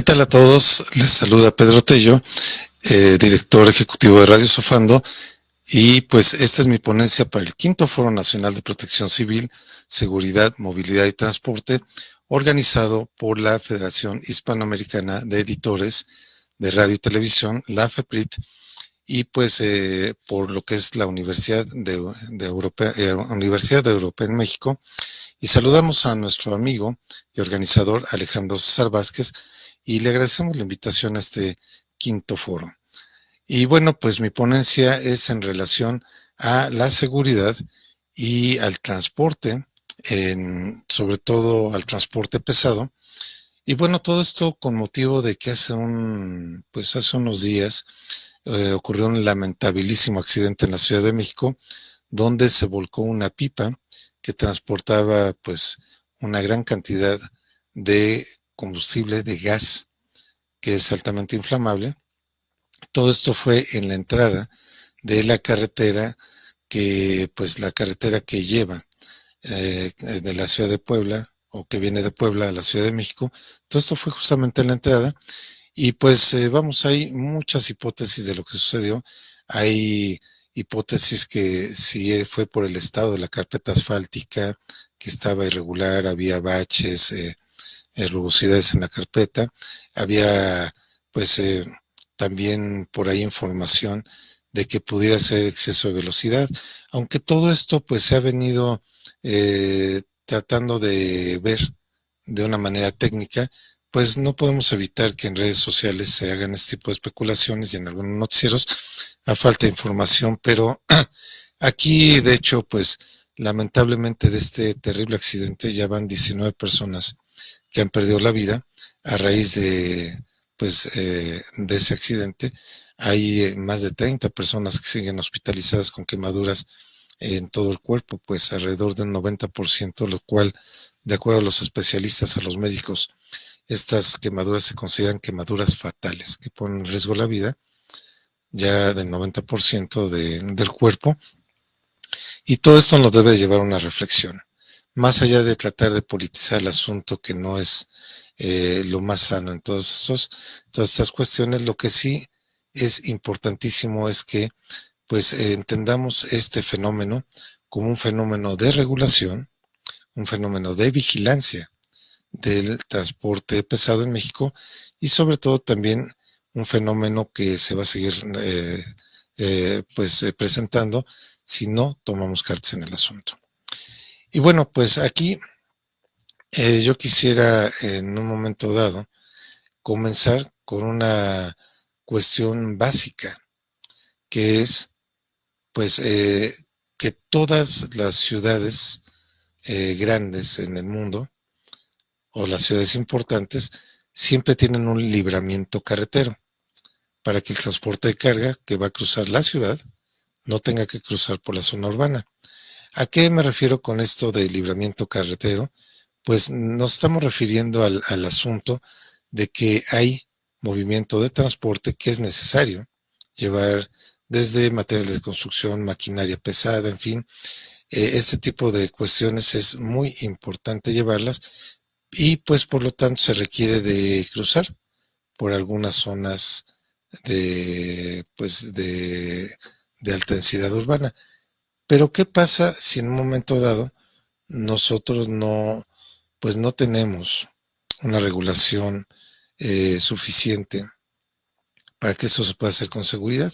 tal a todos? Les saluda Pedro Tello, director ejecutivo de Radio Sofando, y pues esta es mi ponencia para el quinto Foro Nacional de Protección Civil, Seguridad, Movilidad y Transporte, organizado por la Federación Hispanoamericana de Editores de Radio y Televisión, la FEPRIT, y pues por lo que es la Universidad de Europa en México. Y saludamos a nuestro amigo y organizador Alejandro César Vázquez y le agradecemos la invitación a este quinto foro. Y bueno, pues mi ponencia es en relación a la seguridad y al transporte, sobre todo al transporte pesado. Y bueno, todo esto con motivo de que hace unos días ocurrió un lamentabilísimo accidente en la Ciudad de México, donde se volcó una pipa que transportaba pues una gran cantidad de combustible de gas que es altamente inflamable. Todo esto fue en la entrada de la carretera la carretera que lleva de la ciudad de Puebla o que viene de Puebla a la Ciudad de México. Todo esto fue justamente en la entrada y pues hay muchas hipótesis de lo que sucedió. Hay hipótesis que si fue por el estado de la carpeta asfáltica, que estaba irregular, había baches, rugosidades en la carpeta, había pues también por ahí información de que pudiera ser exceso de velocidad, aunque todo esto pues se ha venido tratando de ver de una manera técnica, pues no podemos evitar que en redes sociales se hagan este tipo de especulaciones y en algunos noticieros a falta de información, pero aquí de hecho pues lamentablemente de este terrible accidente ya van 19 personas que han perdido la vida a raíz de ese accidente. Hay más de 30 personas que siguen hospitalizadas con quemaduras en todo el cuerpo, pues alrededor de un 90%, lo cual, de acuerdo a los especialistas, a los médicos, estas quemaduras se consideran quemaduras fatales, que ponen en riesgo la vida ya del 90% del cuerpo. Y todo esto nos debe llevar a una reflexión. Más allá de tratar de politizar el asunto, que no es lo más sano en todas estas cuestiones, lo que sí es importantísimo es que pues entendamos este fenómeno como un fenómeno de regulación, un fenómeno de vigilancia del transporte pesado en México y sobre todo también un fenómeno que se va a seguir presentando si no tomamos cartas en el asunto. Y bueno, pues aquí yo quisiera en un momento dado comenzar con una cuestión básica, que es pues que todas las ciudades grandes en el mundo o las ciudades importantes siempre tienen un libramiento carretero para que el transporte de carga que va a cruzar la ciudad no tenga que cruzar por la zona urbana. ¿A qué me refiero con esto de libramiento carretero? Pues nos estamos refiriendo al asunto de que hay movimiento de transporte que es necesario llevar desde materiales de construcción, maquinaria pesada, en fin, este tipo de cuestiones es muy importante llevarlas y pues por lo tanto se requiere de cruzar por algunas zonas de alta densidad urbana. Pero ¿qué pasa si en un momento dado nosotros no tenemos una regulación suficiente para que eso se pueda hacer con seguridad?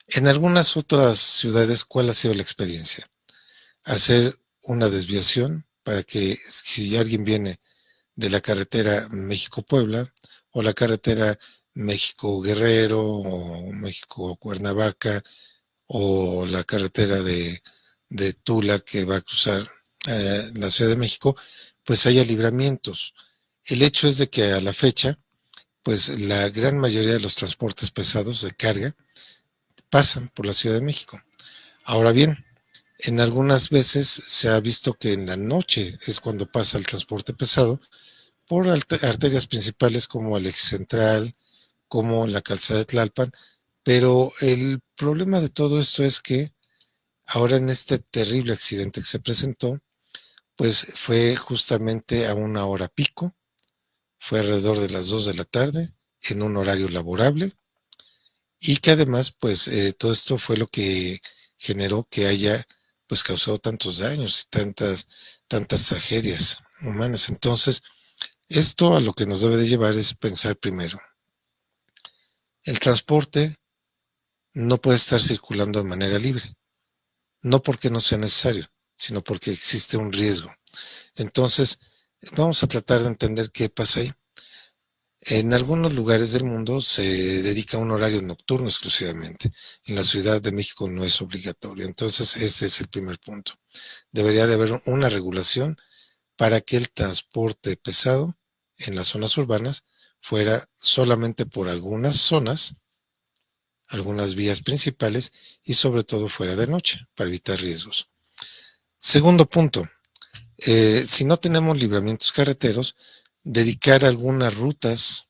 En algunas otras ciudades, ¿cuál ha sido la experiencia? Hacer una desviación para que si alguien viene de la carretera México-Puebla o la carretera México-Guerrero o México-Cuernavaca o la carretera de Tula que va a cruzar la Ciudad de México, pues haya libramientos. El hecho es de que a la fecha, pues la gran mayoría de los transportes pesados de carga pasan por la Ciudad de México. Ahora bien, en algunas veces se ha visto que en la noche es cuando pasa el transporte pesado por arterias principales como el eje central, como la calzada de Tlalpan, pero el problema de todo esto es que ahora en este terrible accidente que se presentó, pues fue justamente a una hora pico, fue alrededor de las 2 de la tarde, en un horario laborable, y que además, pues, todo esto fue lo que generó que haya, pues, causado tantos daños y tantas tragedias humanas. Entonces, esto a lo que nos debe de llevar es pensar primero, el transporte no puede estar circulando de manera libre, no porque no sea necesario, sino porque existe un riesgo. Entonces, vamos a tratar de entender qué pasa ahí. En algunos lugares del mundo se dedica a un horario nocturno exclusivamente. En la Ciudad de México no es obligatorio. Entonces, este es el primer punto. Debería de haber una regulación para que el transporte pesado en las zonas urbanas fuera solamente por algunas zonas, algunas vías principales y sobre todo fuera de noche para evitar riesgos. Segundo punto, si no tenemos libramientos carreteros, dedicar algunas rutas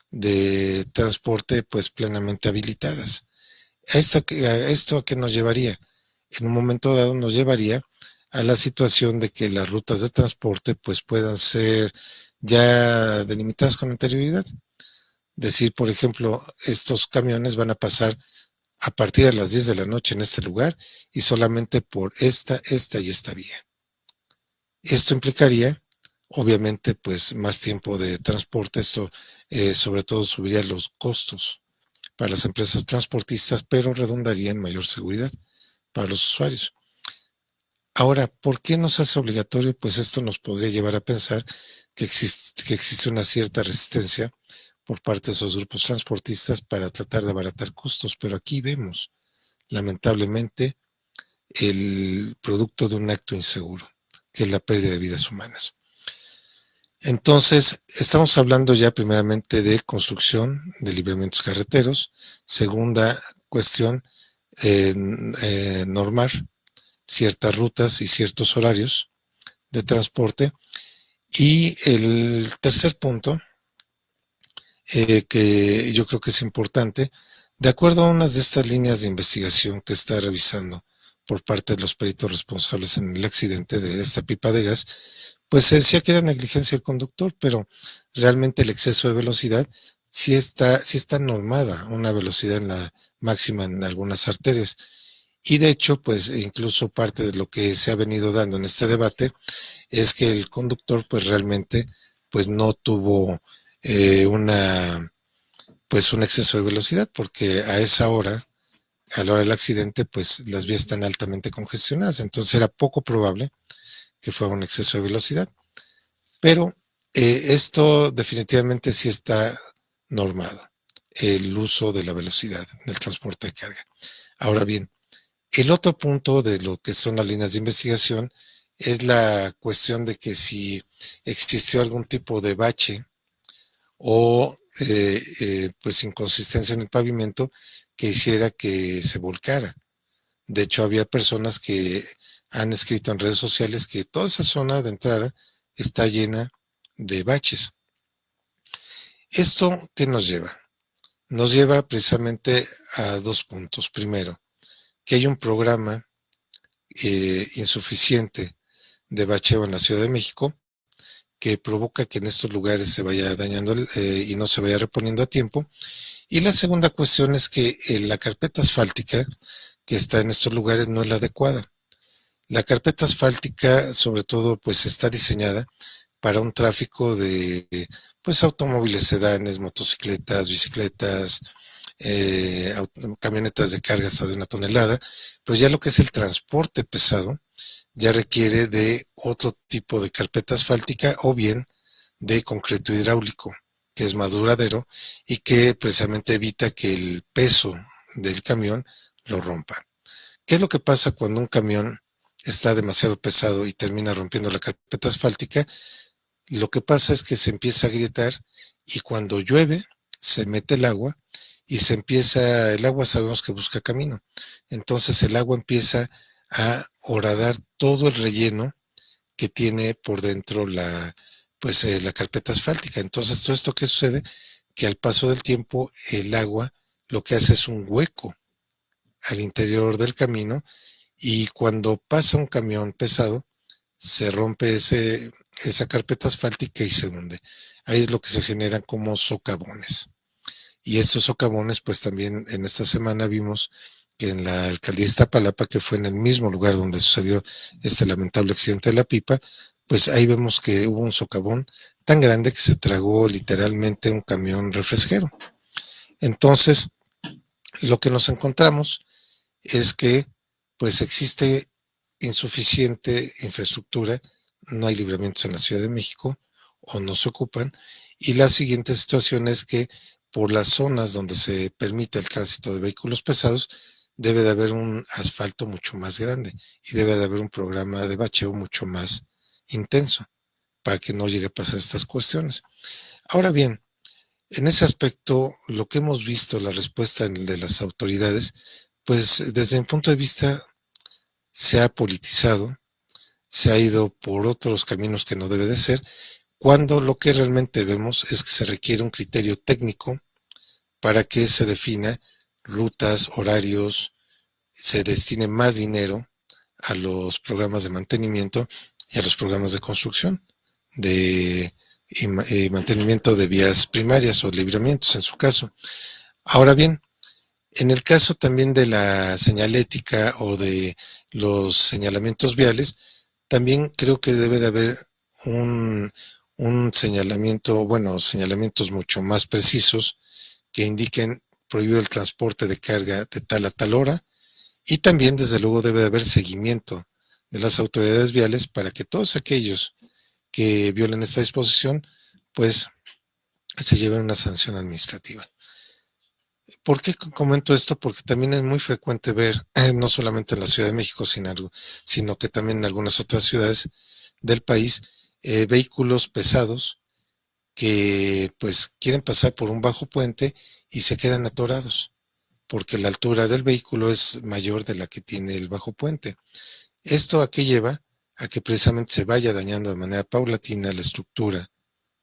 de transporte pues plenamente habilitadas. ¿Esto a qué nos llevaría? En un momento dado nos llevaría a la situación de que las rutas de transporte pues puedan ser ya delimitadas con anterioridad. Decir, por ejemplo, estos camiones van a pasar a partir de las 10 de la noche en este lugar y solamente por esta y esta vía. Esto implicaría, obviamente, pues más tiempo de transporte. Esto sobre todo subiría los costos para las empresas transportistas, pero redundaría en mayor seguridad para los usuarios. Ahora, ¿por qué nos hace obligatorio? Pues esto nos podría llevar a pensar que existe una cierta resistencia por parte de esos grupos transportistas para tratar de abaratar costos, pero aquí vemos, lamentablemente, el producto de un acto inseguro, que es la pérdida de vidas humanas. Entonces, estamos hablando ya primeramente de construcción de libramientos carreteros. Segunda cuestión, normar ciertas rutas y ciertos horarios de transporte. Y el tercer punto, que yo creo que es importante, de acuerdo a unas de estas líneas de investigación que está revisando por parte de los peritos responsables en el accidente de esta pipa de gas, pues se decía que era negligencia del conductor, pero realmente el exceso de velocidad sí está normada, una velocidad en la máxima en algunas arterias. Y de hecho, pues incluso parte de lo que se ha venido dando en este debate es que el conductor pues realmente pues no tuvo una pues un exceso de velocidad, porque a esa hora, a la hora del accidente, pues las vías están altamente congestionadas, entonces era poco probable que fuera un exceso de velocidad. Pero esto definitivamente sí está normado, el uso de la velocidad del transporte de carga. Ahora bien, el otro punto de lo que son las líneas de investigación es la cuestión de que si existió algún tipo de bache o pues inconsistencia en el pavimento que hiciera que se volcara. De hecho, había personas que han escrito en redes sociales que toda esa zona de entrada está llena de baches. ¿Esto qué nos lleva? Nos lleva precisamente a dos puntos. Primero, que hay un programa insuficiente de bacheo en la Ciudad de México que provoca que en estos lugares se vaya dañando y no se vaya reponiendo a tiempo. Y la segunda cuestión es que la carpeta asfáltica que está en estos lugares no es la adecuada. La carpeta asfáltica, sobre todo, pues está diseñada para un tráfico de pues automóviles, sedanes, motocicletas, bicicletas, camionetas de carga hasta de 1 tonelada, pero ya lo que es el transporte pesado ya requiere de otro tipo de carpeta asfáltica o bien de concreto hidráulico, que es más duradero y que precisamente evita que el peso del camión lo rompa. ¿Qué es lo que pasa cuando un camión está demasiado pesado y termina rompiendo la carpeta asfáltica? Lo que pasa es que se empieza a agrietar y cuando llueve se mete el agua y el agua sabemos que busca camino. Entonces el agua empieza a horadar todo el relleno que tiene por dentro la carpeta asfáltica. Entonces, todo esto que sucede, que al paso del tiempo el agua lo que hace es un hueco al interior del camino y cuando pasa un camión pesado, se rompe esa carpeta asfáltica y se hunde. ahí es lo que se generan como socavones. Y estos socavones, pues también en esta semana vimos que en la alcaldía de Iztapalapa, que fue en el mismo lugar donde sucedió este lamentable accidente de la pipa, pues ahí vemos que hubo un socavón tan grande que se tragó literalmente un camión refresquero. Entonces, lo que nos encontramos es que pues existe insuficiente infraestructura, no hay libramientos en la Ciudad de México o no se ocupan, y la siguiente situación es que por las zonas donde se permite el tránsito de vehículos pesados, debe de haber un asfalto mucho más grande y debe de haber un programa de bacheo mucho más intenso para que no llegue a pasar estas cuestiones. Ahora bien, en ese aspecto, lo que hemos visto, la respuesta de las autoridades, pues desde mi punto de vista se ha politizado, se ha ido por otros caminos que no debe de ser, cuando lo que realmente vemos es que se requiere un criterio técnico para que se defina rutas, horarios, se destine más dinero a los programas de mantenimiento y a los programas de construcción y mantenimiento de vías primarias o libramientos en su caso. Ahora bien, en el caso también de la señalética o de los señalamientos viales, también creo que debe de haber un, un señalamiento, bueno, señalamientos mucho más precisos que indiquen prohibido el transporte de carga de tal a tal hora, y también desde luego debe de haber seguimiento de las autoridades viales para que todos aquellos que violen esta disposición pues se lleven una sanción administrativa. ¿Por qué comento esto? Porque también es muy frecuente ver, no solamente en la Ciudad de México, sino que también en algunas otras ciudades del país, vehículos pesados que pues quieren pasar por un bajo puente y se quedan atorados, porque la altura del vehículo es mayor de la que tiene el bajo puente. ¿Esto a qué lleva? A que precisamente se vaya dañando de manera paulatina la estructura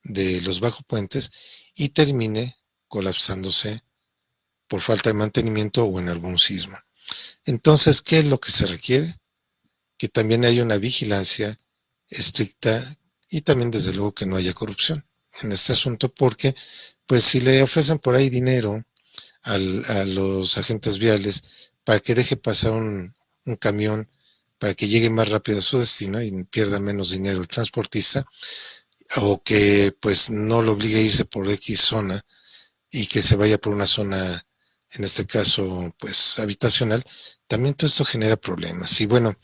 de los bajo puentes y termine colapsándose por falta de mantenimiento o en algún sismo. Entonces, ¿qué es lo que se requiere? Que también haya una vigilancia estricta y también desde luego que no haya corrupción en este asunto, porque pues si le ofrecen por ahí dinero a los agentes viales para que deje pasar un camión para que llegue más rápido a su destino y pierda menos dinero el transportista, o que pues no lo obligue a irse por X zona y que se vaya por una zona, en este caso, pues habitacional, también todo esto genera problemas. Y bueno,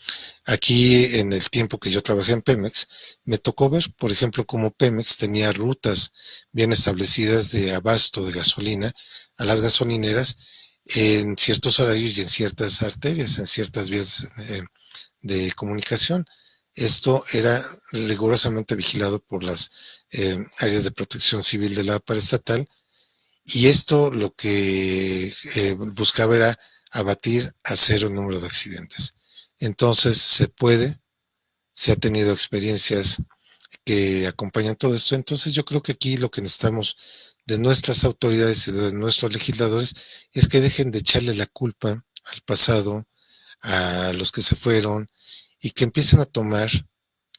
aquí en el tiempo que yo trabajé en Pemex, me tocó ver, por ejemplo, cómo Pemex tenía rutas bien establecidas de abasto de gasolina a las gasolineras en ciertos horarios y en ciertas arterias, en ciertas vías de comunicación. Esto era rigurosamente vigilado por las áreas de protección civil de la paraestatal, y esto lo que buscaba era abatir a cero el número de accidentes. Entonces se ha tenido experiencias que acompañan todo esto. Entonces yo creo que aquí lo que necesitamos de nuestras autoridades y de nuestros legisladores es que dejen de echarle la culpa al pasado, a los que se fueron, y que empiecen a tomar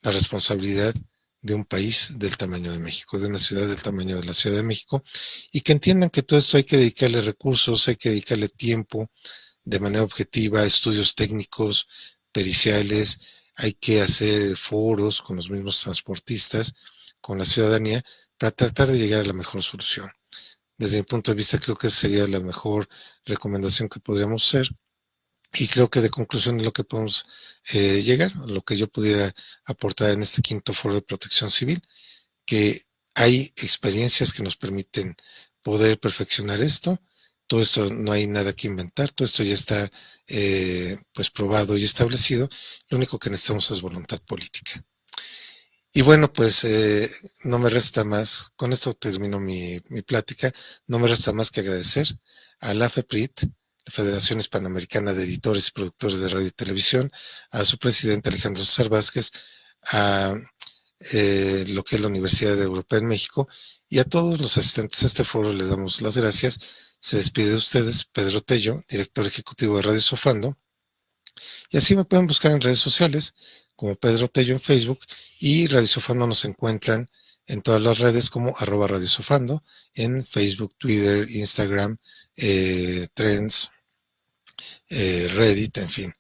la responsabilidad de un país del tamaño de México, de una ciudad del tamaño de la Ciudad de México, y que entiendan que todo esto hay que dedicarle recursos, hay que dedicarle tiempo de manera objetiva, estudios técnicos, periciales, hay que hacer foros con los mismos transportistas, con la ciudadanía, para tratar de llegar a la mejor solución. Desde mi punto de vista, creo que sería la mejor recomendación que podríamos hacer. Y creo que de conclusión es lo que podemos llegar, lo que yo pudiera aportar en este quinto foro de protección civil, que hay experiencias que nos permiten poder perfeccionar esto. Todo esto no hay nada que inventar, todo esto ya está pues probado y establecido. Lo único que necesitamos es voluntad política. Y bueno, pues no me resta más, con esto termino mi plática, no me resta más que agradecer a la FEPRIT, la Federación Hispanoamericana de Editores y Productores de Radio y Televisión, a su presidente Alejandro César Vázquez, a lo que es la Universidad Europea en México, y a todos los asistentes a este foro les damos las gracias. Se despide de ustedes Pedro Tello, director ejecutivo de Radio Sofando, y así me pueden buscar en redes sociales como Pedro Tello en Facebook, y Radio Sofando nos encuentran en todas las redes como @radiosofando, en Facebook, Twitter, Instagram, Trends, Reddit, en fin.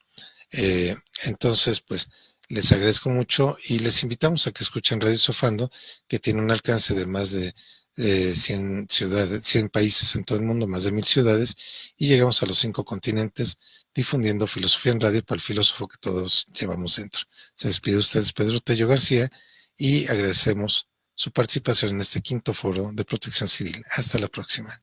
Entonces, pues les agradezco mucho y les invitamos a que escuchen Radio Sofando, que tiene un alcance de más de 100 ciudades, 100 países en todo el mundo, más de 1000 ciudades, y llegamos a los 5 continentes difundiendo filosofía en radio para el filósofo que todos llevamos dentro. Se despide ustedes Pedro Tello García y agradecemos su participación en este quinto foro de protección civil. Hasta la próxima.